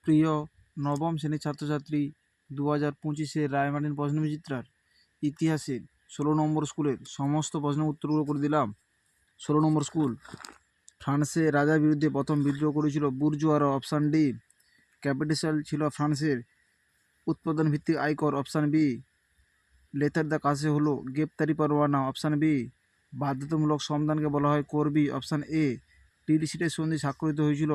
প্রিয় নবম শ্রেণীর ছাত্রছাত্রী, 2025-এর রায়মার্টিন প্রশ্নবিচিত্রার ইতিহাসের 16 নম্বর স্কুলের সমস্ত প্রশ্নের উত্তরগুলো করে দিলাম। 16 নম্বর স্কুল, ফ্রান্সের রাজার বিরুদ্ধে প্রথম বিদ্রোহ করেছিল বুর্জোয়ারা। Option D. ক্যাপিটাল ছিল ফ্রান্সের উৎপাদন ভিত্তিক আয়কর। Option B. লেথার দ্য কাছে হলো গ্রেপ্তারি পরোয়ানা। Option B. বাধ্যতামূলক শ্রমদানকে বলা হয় করবি। Option A. টিরিসিটের সন্ধি স্বাক্ষরিত হয়েছিল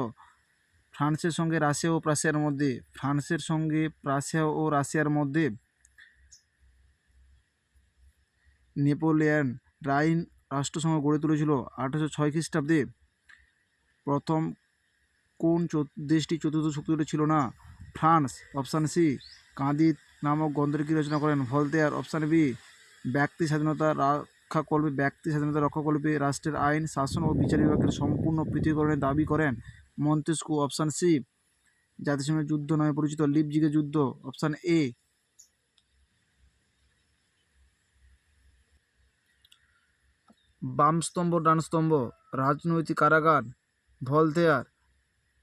ফ্রান্সের সঙ্গে রাশিয়া ও প্রাশিয়ার মধ্যে। ফ্রান্সের সঙ্গে প্রাশিয়া ও রাশিয়ার মধ্যে। নেপোলিয়ন রাইন রাষ্ট্রসংঘ গড়ে তুলেছিল 1806 খ্রিস্টাব্দে। প্রথম কোন দেশটি চতুর্থ শক্তিশালী ছিল না? ফ্রান্স। Option C. কাঁদিত নামক গ্রন্থের কী রচনা করেন? ভলতেয়ার। Option B. ব্যক্তি স্বাধীনতা রক্ষাকল্পে রাষ্ট্রের আইন, শাসন ও বিচার বিভাগের সম্পূর্ণ পৃথকীকরণের দাবি করেন মন্তেস্কু। Option C. জাতিসংঘের যুদ্ধ নামে পরিচিত লিপজিগের যুদ্ধ। Option A. বামস্তম্ভ ডানস্তম্ভ, রাজনৈতিক কারাগার, ভলতেয়ার,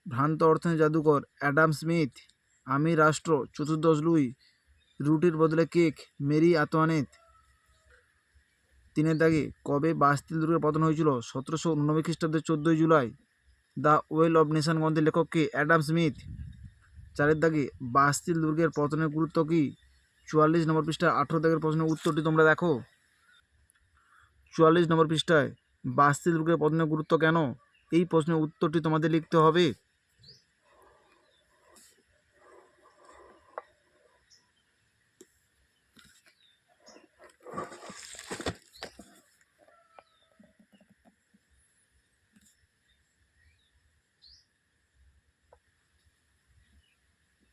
ভ্রান্ত অর্থনীতি জাদুকর, অ্যাডাম স্মিথ, আমি রাষ্ট্র, চতুর্দশ লুই, রুটির বদলে কেক, মেরি আতোয়ানেত। তিনের দাগে, কবে বাস্তিল দুর্গের পতন হয়েছিল? 1789 খ্রিস্টাব্দের 14 July. The well of nation গ্রন্থের লেখক কে? Adam Smith. চারের দাগে, বাস্তিল দুর্গের পতনের গুরুত্ব কী? 44 নম্বর পৃষ্ঠায় 18 দাগের প্রশ্নের উত্তরটি তোমরা দেখো। 44 নম্বর পৃষ্ঠায় বাস্তিল দুর্গের পতনের গুরুত্ব কেন? এই প্রশ্নের উত্তরটি তোমাদের লিখতে হবে।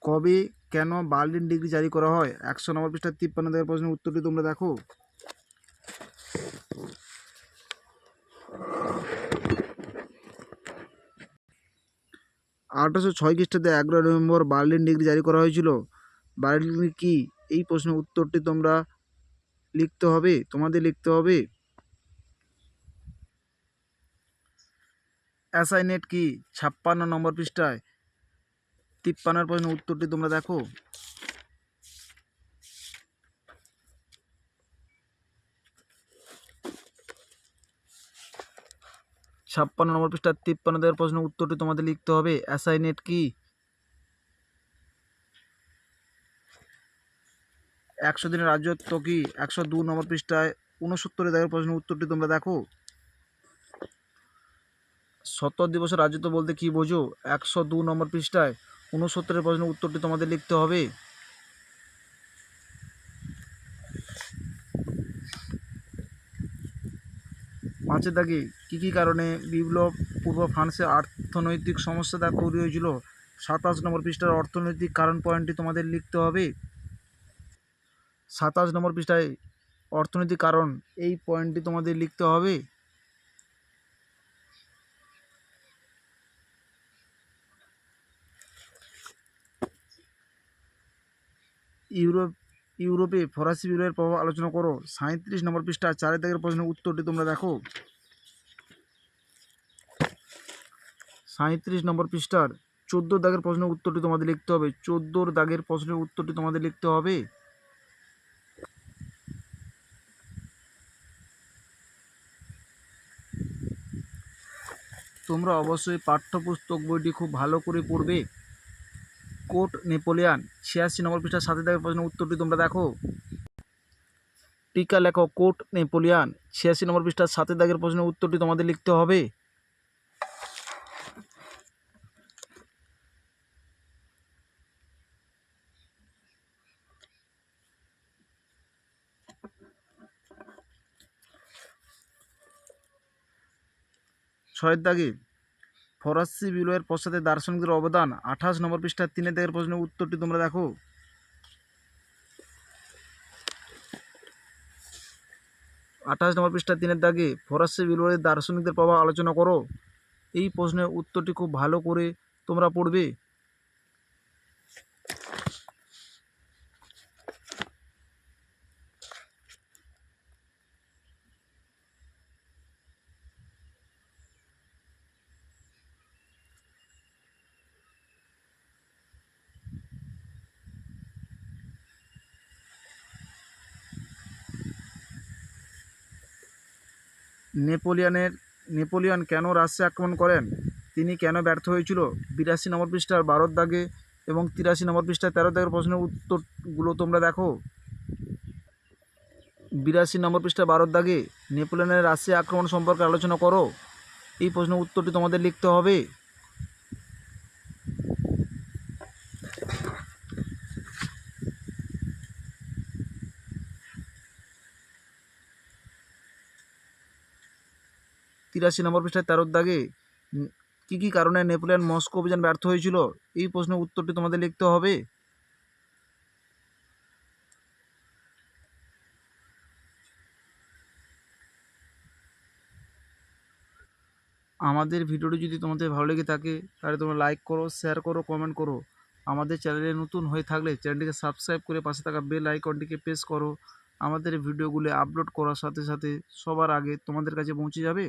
কবে কেন বার্লিন ডিগ্রি জারি করা হয়? 100 নম্বর পৃষ্ঠা 53 দাগের প্রশ্নের উত্তরটি তোমরা দেখো। 1806 খ্রিস্টাব্দে 11 নভেম্বর বার্লিন ডিগ্রি জারি করা হয়েছিল। বার্লিন ডিগ্রি কী? এই প্রশ্নের উত্তরটি তোমরা লিখতে হবে, তোমাদের লিখতে হবে। অ্যাসাইনেট কি? 56 নম্বর পৃষ্ঠায় 53 প্রশ্নের উত্তরটি তোমরা দেখো। 56 নম্বর পৃষ্ঠা 53 দাগের প্রশ্নের উত্তরটি তোমাদের লিখতে হবে। অ্যাসাইনেট কি? 100 দিনের রাজত্ব কি? 102 নম্বর পৃষ্ঠায় 69 দাগের প্রশ্নের উত্তরটি তোমরা দেখো। 70 দিবসের রাজত্ব বলতে কি বোঝো? 102 নম্বর পৃষ্ঠায় 69 প্রশ্নের উত্তরটি তোমাদের লিখতে হবে। পাঁচের দাগে, কী কী কারণে বিপ্লব পূর্ব ফ্রান্সে অর্থনৈতিক সমস্যা তৈরি হয়েছিল? 27 নম্বর পৃষ্ঠার অর্থনৈতিক কারণ পয়েন্টটি তোমাদের লিখতে হবে। 27 নম্বর পৃষ্ঠায় অর্থনৈতিক কারণ, এই পয়েন্টটি তোমাদের লিখতে হবে। ইউরোপে ফরাসি বিপ্লবের প্রভাব আলোচনা করো। 37 নম্বর পৃষ্ঠা 4 দাগের প্রশ্নের উত্তরটি তোমরা দেখো। 37 নম্বর পৃষ্ঠার 14 দাগের প্রশ্নের উত্তরটি তোমাদের লিখতে হবে। 14 দাগের প্রশ্নের উত্তরটি তোমাদের লিখতে হবে। তোমরা অবশ্যই পাঠ্যপুস্তক বইটি খুব ভালো করে পড়বে। কোট নেপোলিয়ান, 86 নম্বর পৃষ্ঠার 7 দাগের প্রশ্নের উত্তরটি তোমরা দেখো। টিকা লেখো কোট নেপোলিয়ান, 86 নম্বর পৃষ্ঠার 7 দাগের প্রশ্নের উত্তরটি তোমাদের লিখতে হবে। ছয়ের দাগে, ফরাসি বিপ্লবের পশ্চাতে দার্শনিকদের অবদান, 28 নম্বর পৃষ্ঠার 3 দাগের প্রশ্নের উত্তরটি তোমরা দেখো। 28 নম্বর পৃষ্ঠার 3 দাগে ফরাসি বিপ্লবের দার্শনিকদের প্রভাব আলোচনা করো। এই প্রশ্নের উত্তরটি খুব ভালো করে তোমরা পড়বে। নেপোলিয়ন কেন রাশিয়া আক্রমণ করেন, তিনি কেন ব্যর্থ হয়েছিল? 82 নম্বর পৃষ্ঠার 12 দাগে এবং 83 নম্বর পৃষ্ঠার 13 দাগের প্রশ্নের উত্তরগুলো তোমরা দেখো। 82 নম্বর পৃষ্ঠার 12 দাগে নেপোলিয়নের রাশিয়া আক্রমণ সম্পর্কে আলোচনা করো। এই প্রশ্নের উত্তরটি তোমাদের লিখতে হবে। তিরাশি নম্বর পৃষ্ঠায় 13 দাগে কী কী কারণে নেপোলিয়ন মস্কো অভিযান ব্যর্থ হয়েছিল, এই প্রশ্নের উত্তরটি তোমাদের লিখতে হবে। আমাদের ভিডিওটি যদি তোমাদের ভালো লেগে থাকে তাহলে তোমরা লাইক করো, শেয়ার করো, কমেন্ট করো। আমাদের চ্যানেলে নতুন হয়ে থাকলে চ্যানেলটিকে সাবস্ক্রাইব করে পাশে থাকা বেল আইকনটিকে প্রেস করো। আমাদের ভিডিওগুলো আপলোড করার সাথে সাথে সবার আগে তোমাদের কাছে পৌঁছে যাবে।